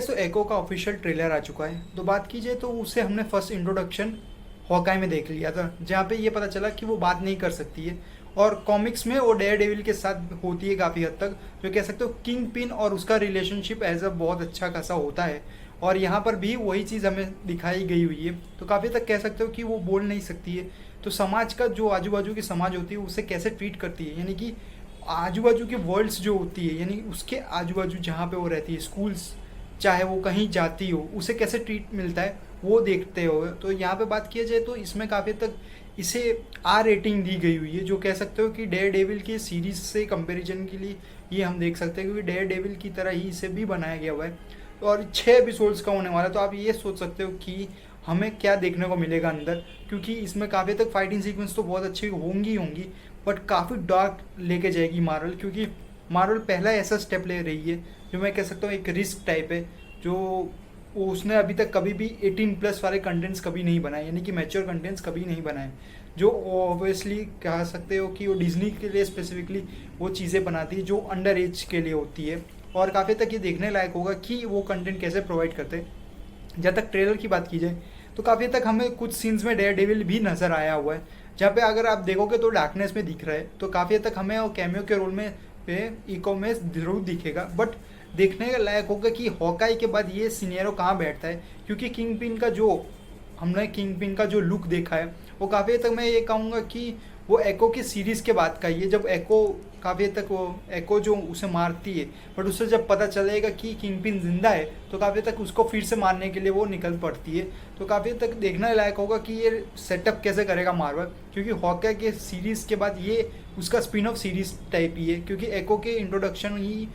तो एको का official trailer आ चुका है। तो बात की जाए तो उसे हमने फर्स्ट इंट्रोडक्शन हॉकाई में देख लिया था, जहाँ पे ये पता चला कि वो बात नहीं कर सकती है और कॉमिक्स में वो डेयर डेविल के साथ होती है काफ़ी हद तक। जो कह सकते हो किंग पिन और उसका रिलेशनशिप एज अ बहुत अच्छा खासा होता है और यहाँ पर भी वही चीज़ हमें दिखाई गई हुई है। तो काफ़ी तक कह सकते हो कि वो बोल नहीं सकती है, तो समाज का जो आजू बाजू की समाज होती है उसे कैसे ट्रीट करती है, यानी कि आजू बाजू की वर्ल्ड्स जो होती है, यानी उसके आजू बाजू जहाँ पे वो रहती है, स्कूल्स चाहे वो कहीं जाती हो, उसे कैसे ट्रीट मिलता है वो देखते हो। तो यहाँ पे बात किया जाए तो इसमें काफ़ी तक इसे आर रेटिंग दी गई हुई है, जो कह सकते हो कि डेयर डेविल की सीरीज से कंपैरिजन के लिए ये हम देख सकते हैं, क्योंकि डेयर डेविल की तरह ही इसे भी बनाया गया हुआ है और 6 एपिसोड्स का होने वाला है। तो आप ये सोच सकते हो कि हमें क्या देखने को मिलेगा अंदर, क्योंकि इसमें काफ़ी तक फाइटिंग सीक्वेंस तो बहुत अच्छी होंगी होंगी, बट काफ़ी डार्क लेके जाएगी मार्वल, क्योंकि मार्वल पहला ऐसा स्टेप ले रही है जो मैं कह सकता हूँ एक रिस्क टाइप है, जो उसने अभी तक कभी भी 18+ वाले कंटेंट्स कभी नहीं बनाए, यानी कि मैच्योर कंटेंट्स कभी नहीं बनाए, जो ऑब्वियसली कह सकते हो कि वो डिज्नी के लिए स्पेसिफिकली वो चीज़ें बनाती है जो अंडर एज के लिए होती है। और काफ़ी तक ये देखने लायक होगा कि वो कंटेंट कैसे प्रोवाइड करते हैं। जहाँ तक ट्रेलर की बात की जाए तो काफ़ी तक हमें कुछ सीन्स में डेयर डेविल भी नज़र आया हुआ है, जहाँ पे अगर आप देखोगे तो डार्कनेस में दिख रहा है, तो काफ़ी तक हमें वो कैमियो के रोल में पे इको में जरूर दिखेगा। बट देखने का लायक होगा कि हॉकाई के बाद ये सिनेरियो कहाँ बैठता है, क्योंकि किंग पिन का जो हमने किंग पिन का जो लुक देखा है वो काफ़ी हद तक मैं ये कहूँगा कि वो एको की सीरीज़ के बाद का ही है, जब एको काफ़ी हद तक वो एको जो उसे मारती है, बट उससे जब पता चलेगा कि किंग पिन जिंदा है तो काफ़ी तक उसको फिर से मारने के लिए वो निकल पड़ती है। तो काफ़ी तक देखने लायक होगा कि ये सेटअप कैसे करेगा मार्वल, क्योंकि हॉकाई के सीरीज़ के बाद ये उसका स्पिन ऑफ सीरीज़ टाइप ही है, क्योंकि एको के इंट्रोडक्शन ही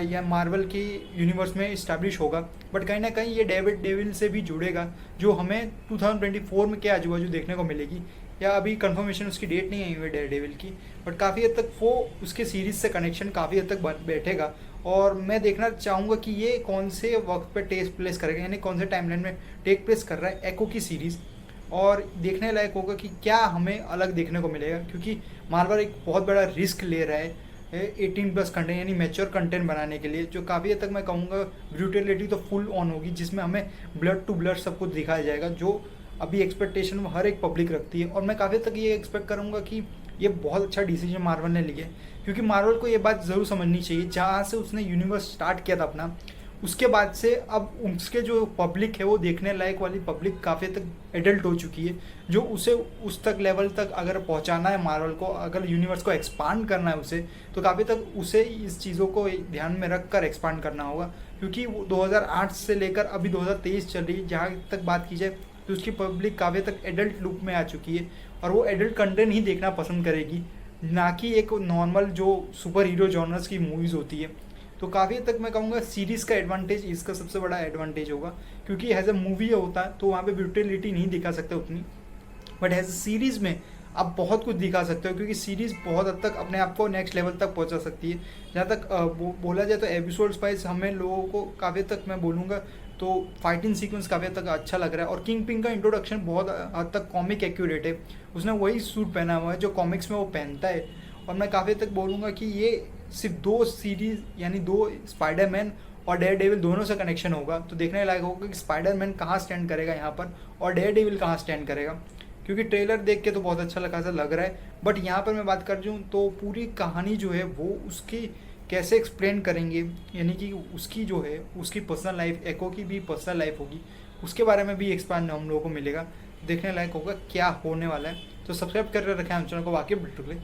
या मार्वल के यूनिवर्स में इस्टेब्लिश होगा, बट कहीं ना कहीं ये डेविड डेविल से भी जुड़ेगा, जो हमें 2024 में के आजू बाजू देखने को मिलेगी, या अभी कंफर्मेशन उसकी डेट नहीं आई हुई है डेयर डेविल की, बट काफ़ी हद तक वो उसके सीरीज़ से कनेक्शन काफ़ी हद तक बैठेगा। और मैं देखना चाहूँगा कि ये कौन से वक्त पे टेक प्लेस करेगा, यानी कौन से टाइमलाइन में टेक प्लेस कर रहा है एको की सीरीज़, और देखने लायक होगा कि क्या हमें अलग देखने को मिलेगा, क्योंकि मार्वल एक बहुत बड़ा रिस्क ले रहा है 18+ कंटेंट यानी मैच्योर कंटेंट बनाने के लिए, जो काफ़ी हद तक मैं कहूँगा ब्रूटलिटी तो फुल ऑन होगी, जिसमें हमें ब्लड टू ब्लड सब कुछ दिखाया जाएगा, जो अभी एक्सपेक्टेशन में हर एक पब्लिक रखती है। और मैं काफ़ी तक ये एक्सपेक्ट करूँगा कि ये बहुत अच्छा डिसीजन मार्वल ने लिया है, क्योंकि मार्वल को ये बात ज़रूर समझनी चाहिए, जहाँ से उसने यूनिवर्स स्टार्ट किया था अपना, उसके बाद से अब उसके जो पब्लिक है वो देखने लायक वाली पब्लिक काफ़ी तक एडल्ट हो चुकी है, जो उसे उस तक लेवल तक अगर पहुंचाना है मार्वल को, अगर यूनिवर्स को एक्सपांड करना है उसे, तो काफ़ी तक उसे इस चीज़ों को ध्यान में रख कर एक्सपांड करना होगा, क्योंकि 2008 से लेकर अभी 2023 चल रही है, जहाँ तक बात की जाए तो उसकी पब्लिक काफ़ी तक एडल्ट लुक में आ चुकी है और वो एडल्ट कंटेंट ही देखना पसंद करेगी, ना कि एक नॉर्मल जो सुपर हीरो जॉनर्स की मूवीज़ होती है। तो काफ़ी तक मैं कहूँगा सीरीज़ का एडवांटेज इसका सबसे बड़ा एडवांटेज होगा, क्योंकि एज अ मूवी होता है तो वहाँ पे ब्रूटलिटी नहीं दिखा सकते उतनी, बट एज अ सीरीज़ में आप बहुत कुछ दिखा सकते हो, क्योंकि सीरीज़ बहुत हद तक अपने आप को नेक्स्ट लेवल तक पहुंचा सकती है। जहाँ तक बोला जाए तो एपिसोड्स वाइज हमें लोगों को काफ़ी तक मैं बोलूँगा तो फाइटिंग सीक्वेंस काफ़ी हद तक अच्छा लग रहा है, और किंग पिन का इंट्रोडक्शन बहुत हद तक कॉमिक एक्यूरेट है, उसने वही सूट पहना हुआ है जो कॉमिक्स में वो पहनता है। और मैं काफ़ी तक बोलूँगा कि ये सिर्फ 2 सीरीज़ यानी 2 स्पाइडरमैन और डेयर डेविल दोनों से कनेक्शन होगा, तो देखने लायक होगा कि स्पाइडरमैन कहाँ स्टैंड करेगा यहाँ पर और डेयर डेविल कहाँ स्टैंड करेगा, क्योंकि ट्रेलर देख के तो बहुत अच्छा लग रहा है, बट यहाँ पर मैं बात कर दूँ तो पूरी कहानी जो है वो उसकी कैसे एक्सप्लेन करेंगे, यानी कि उसकी जो है उसकी पर्सनल लाइफ, एको की भी पर्सनल लाइफ होगी, उसके बारे में भी एक्सपांड हम लोगों को मिलेगा, देखने लायक होगा क्या होने वाला है। तो सब्सक्राइब कर रखें हम चैनल को, वाकई बिल्कुल।